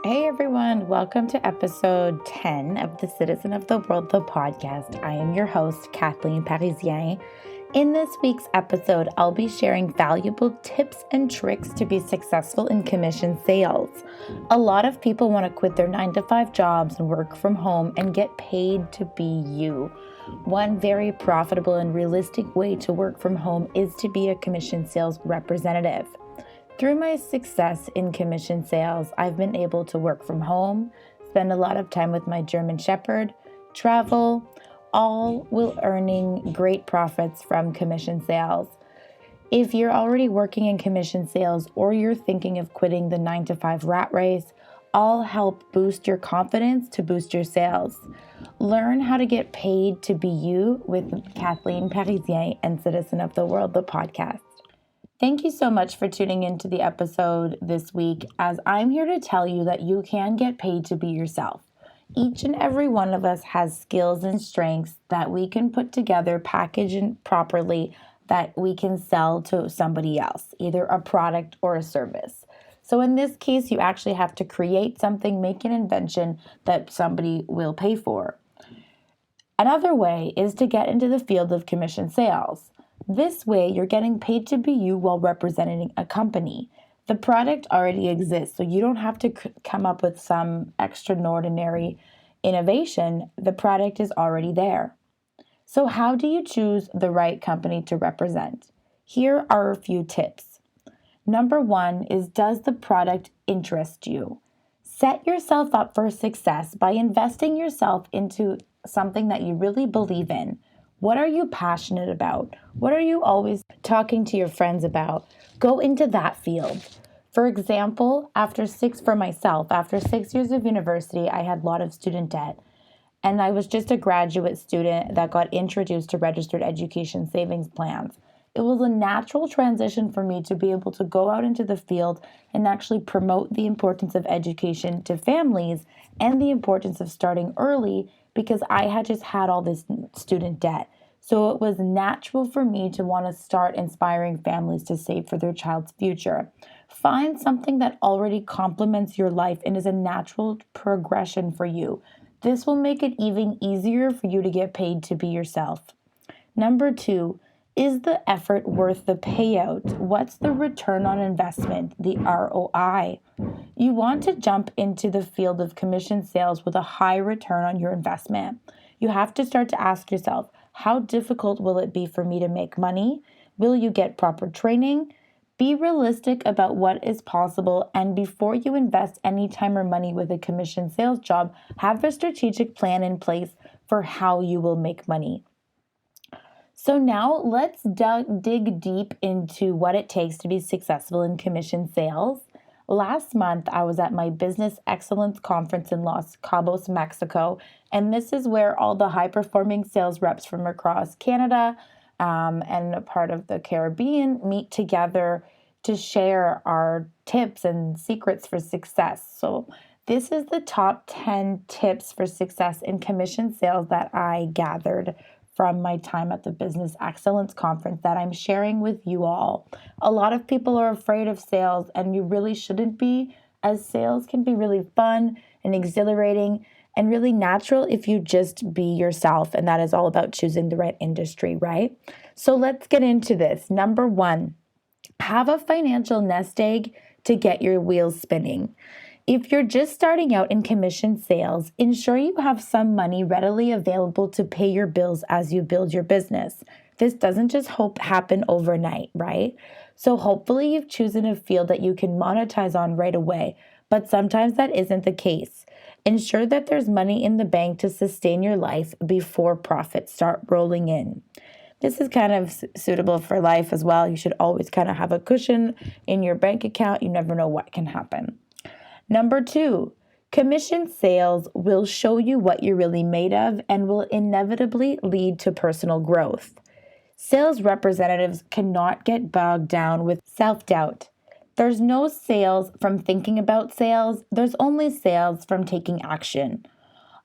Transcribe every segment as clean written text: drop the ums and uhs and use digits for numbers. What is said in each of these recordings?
Hey everyone, welcome to episode 10 of the Citizen of the World, the podcast. I am your host, Kathleen Parisien. In this week's episode, I'll be sharing valuable tips and tricks to be successful in commission sales. A lot of people want to quit their 9-to-5 jobs and work from home and get paid to be you. One very profitable and realistic way to work from home is to be a commission sales representative. Through my success in commission sales, I've been able to work from home, spend a lot of time with my German Shepherd, travel, all while earning great profits from commission sales. If you're already working in commission sales or you're thinking of quitting the 9-to-5 rat race, I'll help boost your confidence to boost your sales. Learn how to get paid to be you with Kathleen Parisien and Citizen of the World, the podcast. Thank you so much for tuning into the episode this week, as I'm here to tell you that you can get paid to be yourself. Each and every one of us has skills and strengths that we can put together, package it properly, that we can sell to somebody else, either a product or a service. So in this case, you actually have to create something, make an invention that somebody will pay for. Another way is to get into the field of commission sales. This way, you're getting paid to be you while representing a company. The product already exists, so you don't have to come up with some extraordinary innovation. The product is already there. So how do you choose the right company to represent? Here are a few tips. Number one is, does the product interest you? Set yourself up for success by investing yourself into something that you really believe in. What are you passionate about? What are you always talking to your friends about? Go into that field. For example, after 6 years of university, I had a lot of student debt. And I was just a graduate student that got introduced to registered education savings plans. It was a natural transition for me to be able to go out into the field and actually promote the importance of education to families and the importance of starting early, because I had just had all this student debt. So it was natural for me to want to start inspiring families to save for their child's future. Find something that already complements your life and is a natural progression for you. This will make it even easier for you to get paid to be yourself. Number 2, is the effort worth the payout? What's the return on investment, the ROI? You want to jump into the field of commission sales with a high return on your investment. You have to start to ask yourself, how difficult will it be for me to make money? Will you get proper training? Be realistic about what is possible, and before you invest any time or money with a commission sales job, have a strategic plan in place for how you will make money. So now let's dig deep into what it takes to be successful in commission sales. Last month, I was at my Business Excellence Conference in Los Cabos, Mexico, and this is where all the high-performing sales reps from across Canada and a part of the Caribbean meet together to share our tips and secrets for success. So this is the top 10 tips for success in commission sales that I gathered from my time at the Business Excellence Conference that I'm sharing with you all. A lot of people are afraid of sales, and you really shouldn't be, as sales can be really fun and exhilarating and really natural if you just be yourself, and that is all about choosing the right industry, right? So let's get into this. Number 1, have a financial nest egg to get your wheels spinning. If you're just starting out in commission sales, ensure you have some money readily available to pay your bills as you build your business. This doesn't just happen overnight, right? So hopefully you've chosen a field that you can monetize on right away, but sometimes that isn't the case. Ensure that there's money in the bank to sustain your life before profits start rolling in. This is kind of suitable for life as well. You should always kind of have a cushion in your bank account. You never know what can happen. Number 2, commission sales will show you what you're really made of and will inevitably lead to personal growth. Sales representatives cannot get bogged down with self-doubt. There's no sales from thinking about sales. There's only sales from taking action.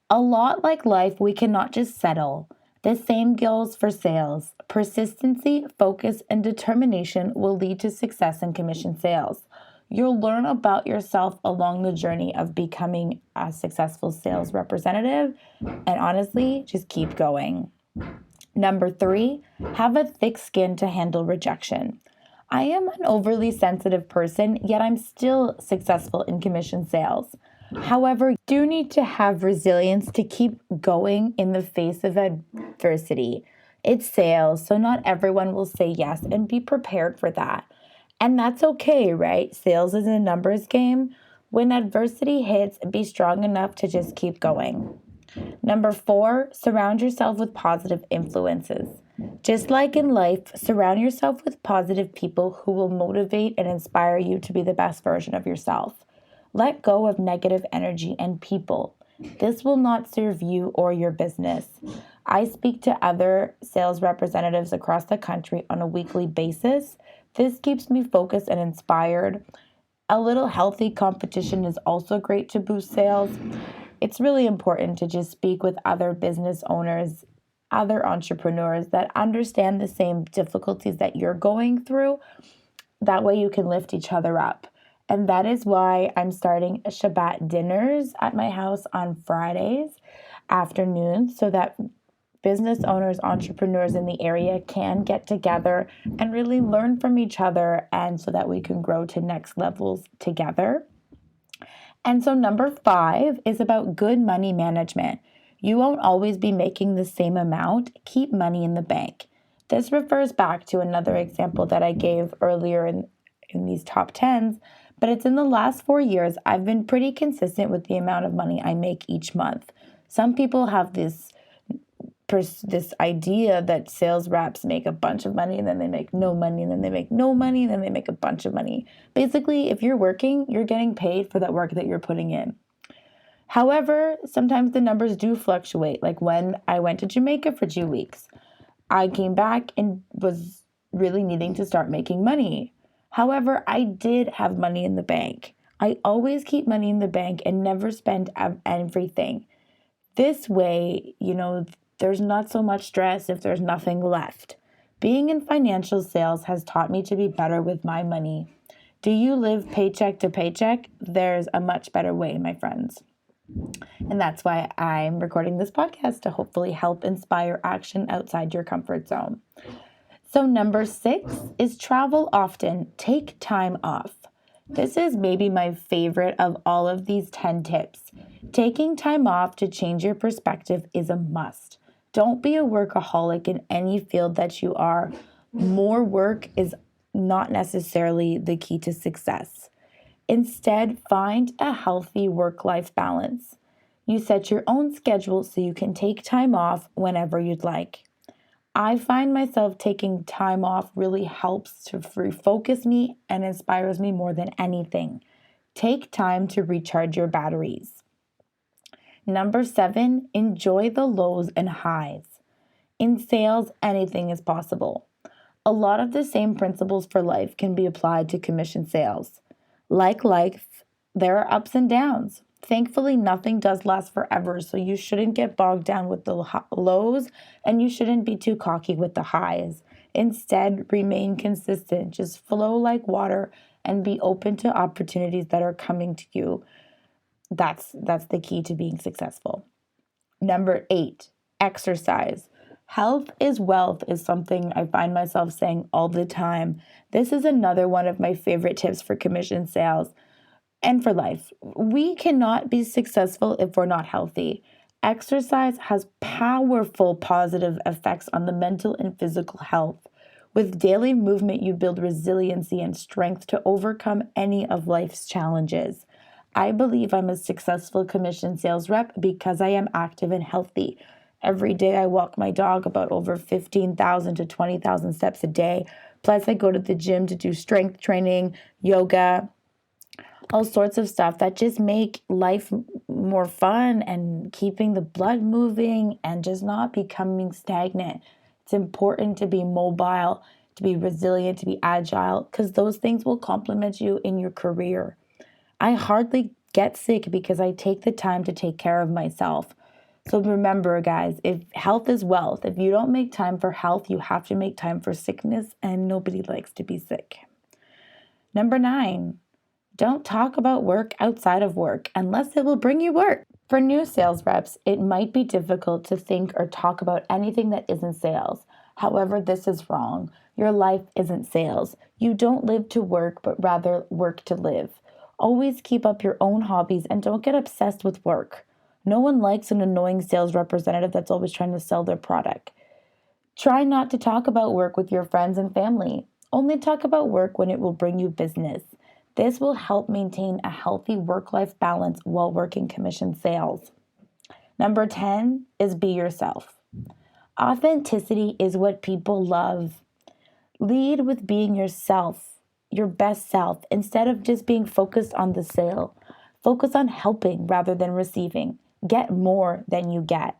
A lot like life, we cannot just settle. The same goes for sales. Persistency, focus, and determination will lead to success in commission sales. You'll learn about yourself along the journey of becoming a successful sales representative. And honestly, just keep going. Number 3, have a thick skin to handle rejection. I am an overly sensitive person, yet I'm still successful in commission sales. However, you do need to have resilience to keep going in the face of adversity. It's sales, so not everyone will say yes, and be prepared for that. And that's okay, right? Sales is a numbers game. When adversity hits, be strong enough to just keep going. Number 4, surround yourself with positive influences. Just like in life, surround yourself with positive people who will motivate and inspire you to be the best version of yourself. Let go of negative energy and people. This will not serve you or your business. I speak to other sales representatives across the country on a weekly basis. This keeps me focused and inspired. A little healthy competition is also great to boost sales. It's really important to just speak with other business owners, other entrepreneurs that understand the same difficulties that you're going through. That way you can lift each other up. And that is why I'm starting Shabbat dinners at my house on Fridays afternoons so that business owners, entrepreneurs in the area can get together and really learn from each other, and so that we can grow to next levels together. And so number 5 is about good money management. You won't always be making the same amount. Keep money in the bank. This refers back to another example that I gave earlier in these top 10s, but it's in the last 4 years, I've been pretty consistent with the amount of money I make each month. Some people have this idea that sales reps make a bunch of money and then they make no money and then they make no money and then they make a bunch of money. Basically, if you're working, you're getting paid for that work that you're putting in. However, sometimes the numbers do fluctuate. Like when I went to Jamaica for 2 weeks, I came back and was really needing to start making money. However, I did have money in the bank. I always keep money in the bank and never spend everything. This way, there's not so much stress if there's nothing left. Being in financial sales has taught me to be better with my money. Do you live paycheck to paycheck? There's a much better way, my friends. And that's why I'm recording this podcast, to hopefully help inspire action outside your comfort zone. So number 6 is travel often. Take time off. This is maybe my favorite of all of these 10 tips. Taking time off to change your perspective is a must. Don't be a workaholic in any field that you are. More work is not necessarily the key to success. Instead, find a healthy work-life balance. You set your own schedule so you can take time off whenever you'd like. I find myself taking time off really helps to refocus me and inspires me more than anything. Take time to recharge your batteries. Number 7, enjoy the lows and highs. In sales, anything is possible. A lot of the same principles for life can be applied to commission sales. Like life, there are ups and downs. Thankfully, nothing does last forever, so you shouldn't get bogged down with the lows, and you shouldn't be too cocky with the highs. Instead, remain consistent. Just flow like water and be open to opportunities that are coming to you. That's the key to being successful. Number 8, exercise. Health is wealth is something I find myself saying all the time. This is another one of my favorite tips for commission sales and for life. We cannot be successful if we're not healthy. Exercise has powerful positive effects on the mental and physical health. With daily movement, you build resiliency and strength to overcome any of life's challenges. I believe I'm a successful commission sales rep because I am active and healthy. Every day I walk my dog about over 15,000 to 20,000 steps a day. Plus I go to the gym to do strength training, yoga, all sorts of stuff that just make life more fun and keeping the blood moving and just not becoming stagnant. It's important to be mobile, to be resilient, to be agile, because those things will complement you in your career. I hardly get sick because I take the time to take care of myself. So remember, guys, if health is wealth, if you don't make time for health, you have to make time for sickness, and nobody likes to be sick. Number 9, Don't talk about work outside of work unless it will bring you work. For new sales reps, it might be difficult to think or talk about anything that isn't sales. However, this is wrong. Your life isn't sales. You don't live to work, but rather work to live. Always keep up your own hobbies and don't get obsessed with work. No one likes an annoying sales representative that's always trying to sell their product. Try not to talk about work with your friends and family. Only talk about work when it will bring you business. This will help maintain a healthy work-life balance while working commission sales. Number 10 is be yourself. Authenticity is what people love. Lead with being yourself, your best self, instead of just being focused on the sale. Focus on helping rather than receiving. Get more than you get.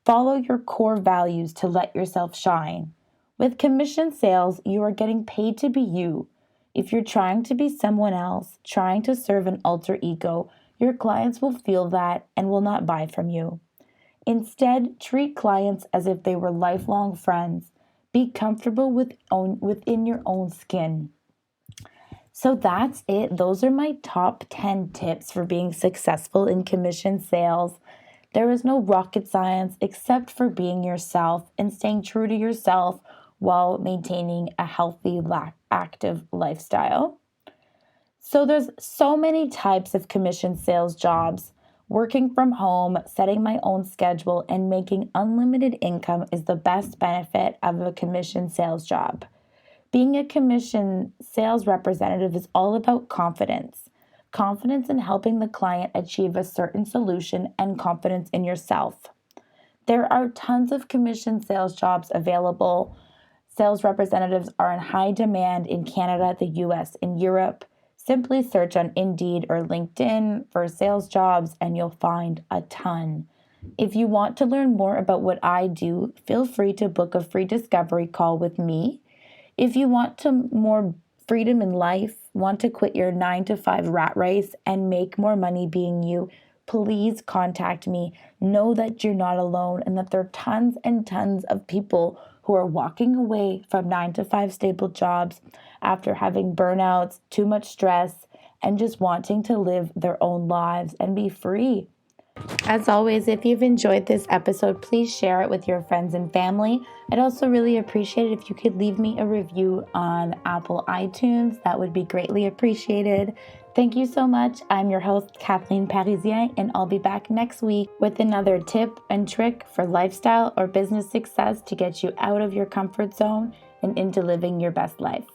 Follow your core values to let yourself shine. With commission sales, you are getting paid to be you. If you're trying to be someone else, trying to serve an alter ego, your clients will feel that and will not buy from you. Instead, treat clients as if they were lifelong friends. Be comfortable within your own skin. So that's it. Those are my top 10 tips for being successful in commission sales. There is no rocket science except for being yourself and staying true to yourself while maintaining a healthy, active lifestyle. So there's so many types of commission sales jobs. Working from home, setting my own schedule, and making unlimited income is the best benefit of a commission sales job. Being a commission sales representative is all about confidence. Confidence in helping the client achieve a certain solution and confidence in yourself. There are tons of commission sales jobs available. Sales representatives are in high demand in Canada, the US, and Europe. Simply search on Indeed or LinkedIn for sales jobs and you'll find a ton. If you want to learn more about what I do, feel free to book a free discovery call with me. If you want more freedom in life, want to quit your 9-to-5 rat race and make more money being you, please contact me. Know that you're not alone and that there are tons and tons of people who are walking away from 9-to-5 stable jobs after having burnouts, too much stress, and just wanting to live their own lives and be free. As always, if you've enjoyed this episode, please share it with your friends and family. I'd also really appreciate it if you could leave me a review on Apple iTunes. That would be greatly appreciated. Thank you so much. I'm your host, Kathleen Parisien, and I'll be back next week with another tip and trick for lifestyle or business success to get you out of your comfort zone and into living your best life.